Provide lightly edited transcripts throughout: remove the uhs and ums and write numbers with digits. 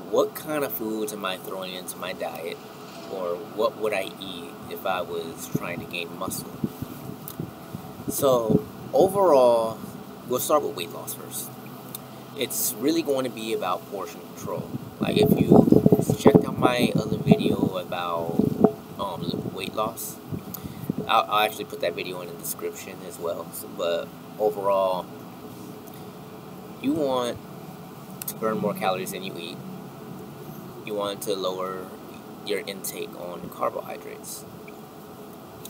what kind of foods am I throwing into my diet, or what would I eat if I was trying to gain muscle? So, overall, we'll start with weight loss first. It's really going to be about portion control. Like, if you checked out my other video about weight loss, I'll actually put that video in the description as well. So, but overall, you want to burn more calories than you eat. You want to lower your intake on carbohydrates.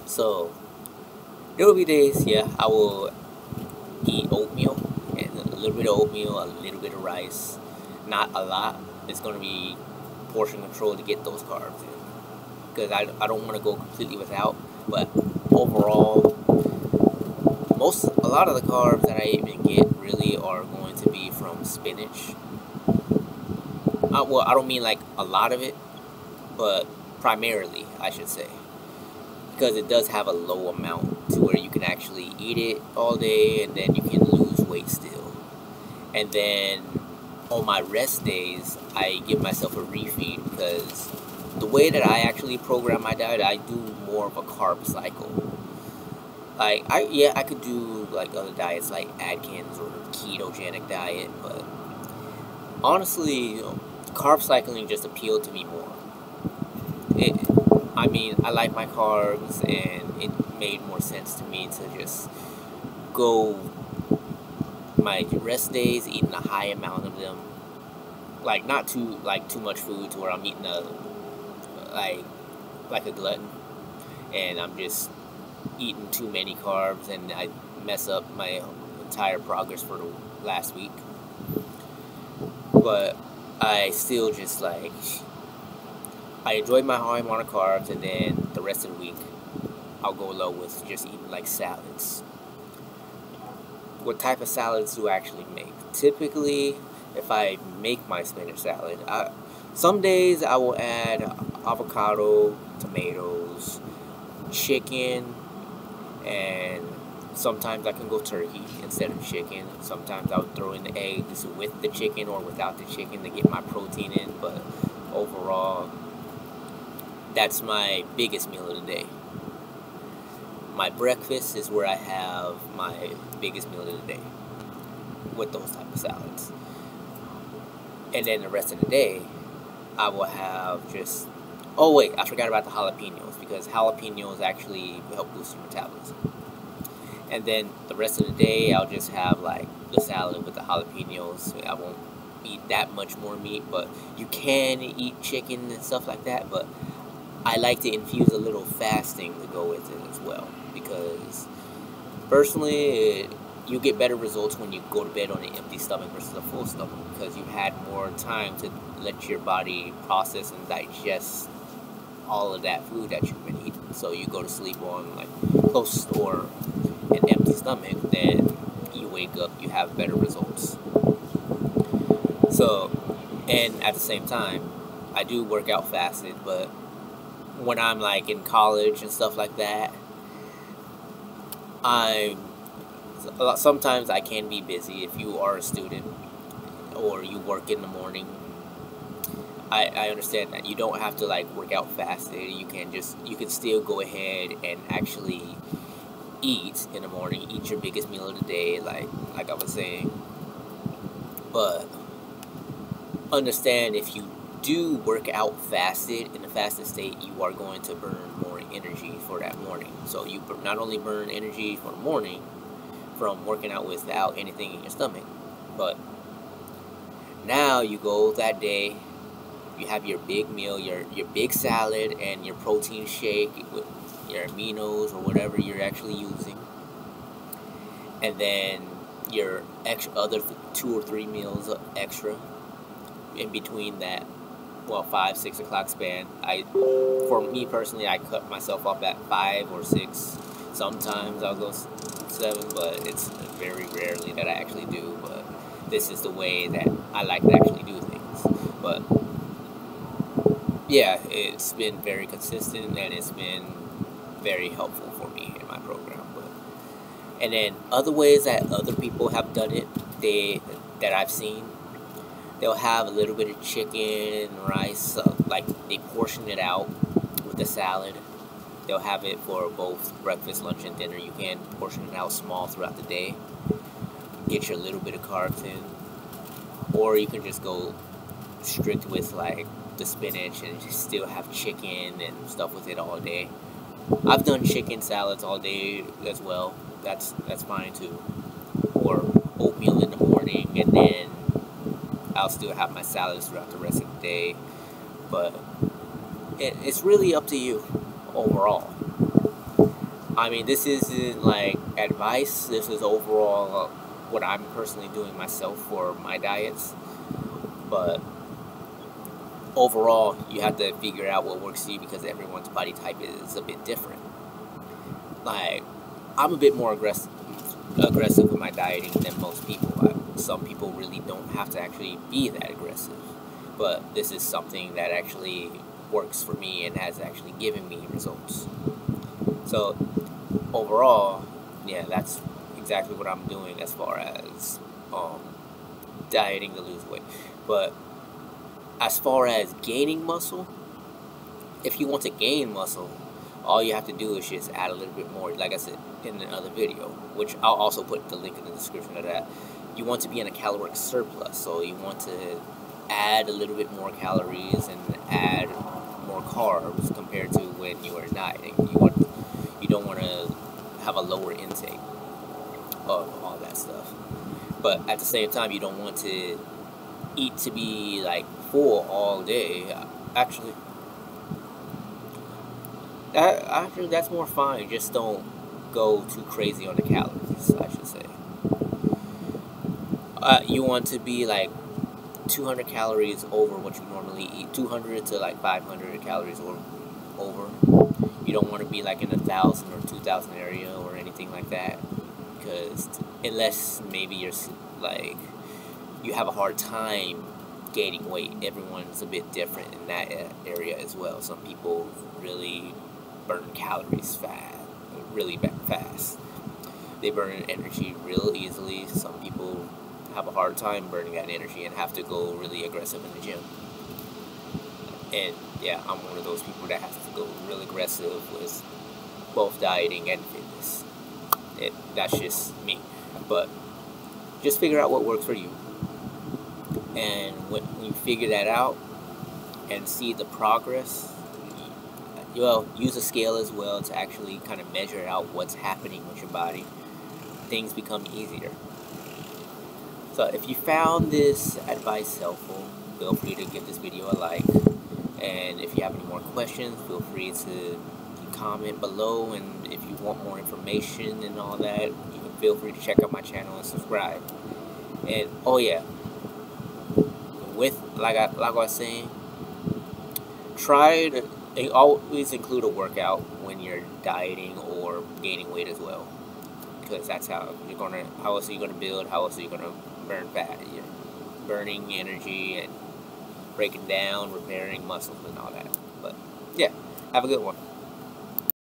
So there will be days, yeah, I will eat oatmeal and a little bit of oatmeal, a little bit of rice, not a lot. It's going to be portion control to get those carbs in, because I don't want to go completely without. But overall, a lot of the carbs that I even get really are going to be from spinach. Well, I don't mean like a lot of it, but primarily, I should say, because it does have a low amount to where you can actually eat it all day and then you can lose weight still. And then on my rest days, I give myself a refeed, because the way that I actually program my diet, I do more of a carb cycle. Like, I could do like other diets like Atkins or ketogenic diet, but honestly, carb cycling just appealed to me more. I like my carbs, and it made more sense to me to just go my rest days eating a high amount of them, like not too much food to where I'm eating like a glutton, and I'm just eating too many carbs and I mess up my entire progress for the last week. But I still just I enjoy my high amount of carbs, and then the rest of the week I'll go low with just eating like salads. What type of salads do I actually make? Typically, if I make my spinach salad, some days I will add avocado, tomatoes, chicken, and sometimes I can go turkey instead of chicken. Sometimes I would throw in the eggs with the chicken or without the chicken to get my protein in. But overall, that's my biggest meal of the day. My breakfast is where I have my biggest meal of the day with those type of salads. And then the rest of the day, I will have just... Oh wait, I forgot about the jalapenos, because jalapenos actually help boost your metabolism. And then the rest of the day, I'll just have like the salad with the jalapenos. I won't eat that much more meat, but you can eat chicken and stuff like that. But I like to infuse a little fasting to go with it as well, because personally, you get better results when you go to bed on an empty stomach versus a full stomach, because you had more time to let your body process and digest all of that food that you've been eating. So you go to sleep on like close or an empty stomach, then you wake up, you have better results. So, and at the same time, I do work out fasted, but when I'm like in college and stuff like that, sometimes I can be busy. If you are a student or you work in the morning, I understand that you don't have to like work out fasted. You can still go ahead and actually eat in the morning, eat your biggest meal of the day, like I was saying. But understand, if you do work out fasted, in a fasted state, you are going to burn more energy for that morning. So you not only burn energy for the morning from working out without anything in your stomach, but now you go that day, you have your big meal, your big salad, and your protein shake with your aminos or whatever you're actually using, and then your other 2 or 3 meals extra in between that, 5-6 o'clock span. For me personally, I cut myself off at 5 or 6. Sometimes I'll go 7, but it's very rarely that I actually do. But this is the way that I like to actually do things. But yeah, it's been very consistent, and it's been very helpful for me in my program. And then other ways that other people have done it, that I've seen, They'll have a little bit of chicken, rice, like they portion it out with the salad. They'll have it for both breakfast, lunch, and dinner. You can portion it out small throughout the day. Get your little bit of carbs in. Or you can just go strict with like the spinach and just still have chicken and stuff with it all day. I've done chicken salads all day as well. That's fine too. Or oatmeal in the morning, and then I'll still have my salads throughout the rest of the day. But it's really up to you overall. I mean, this isn't like advice. This is overall what I'm personally doing myself for my diets. But overall, you have to figure out what works for you because everyone's body type is a bit different. Like, I'm a bit more aggressive with my dieting than most people. Some people really don't have to actually be that aggressive. But this is something that actually works for me and has actually given me results. So overall, yeah, that's exactly what I'm doing as far as dieting to lose weight. But as far as gaining muscle, if you want to gain muscle, all you have to do is just add a little bit more, like I said in another video, which I'll also put the link in the description of that. You want to be in a caloric surplus, so you want to add a little bit more calories and add more carbs compared to when you are dieting. You don't want to have a lower intake of all that stuff. But at the same time, you don't want to eat to be like full all day. Actually, that's more fine. Just don't go too crazy on the calories, I should say. You want to be like 200 calories over what you normally eat. 200 to like 500 calories or over. You don't want to be like in 1,000 or 2,000 area or anything like that, because unless maybe you're like you have a hard time gaining weight. Everyone's a bit different in that area as well. Some people really burn calories really fast. They burn energy real easily. Some people have a hard time burning that energy and have to go really aggressive in the gym. And yeah, I'm one of those people that has to go real aggressive with both dieting and fitness. That's just me. But just figure out what works for you. And when you figure that out and see the progress, use a scale as well to actually kind of measure out what's happening with your body. Things become easier. So if you found this advice helpful, feel free to give this video a like. And if you have any more questions, feel free to comment below. And if you want more information and all that, you can feel free to check out my channel and subscribe. And oh yeah, like I was saying, try to always include a workout when you're dieting or gaining weight as well, because that's how else are you gonna build? How else are you gonna burn fat? You're burning energy and breaking down, repairing muscles and all that. But yeah, have a good one.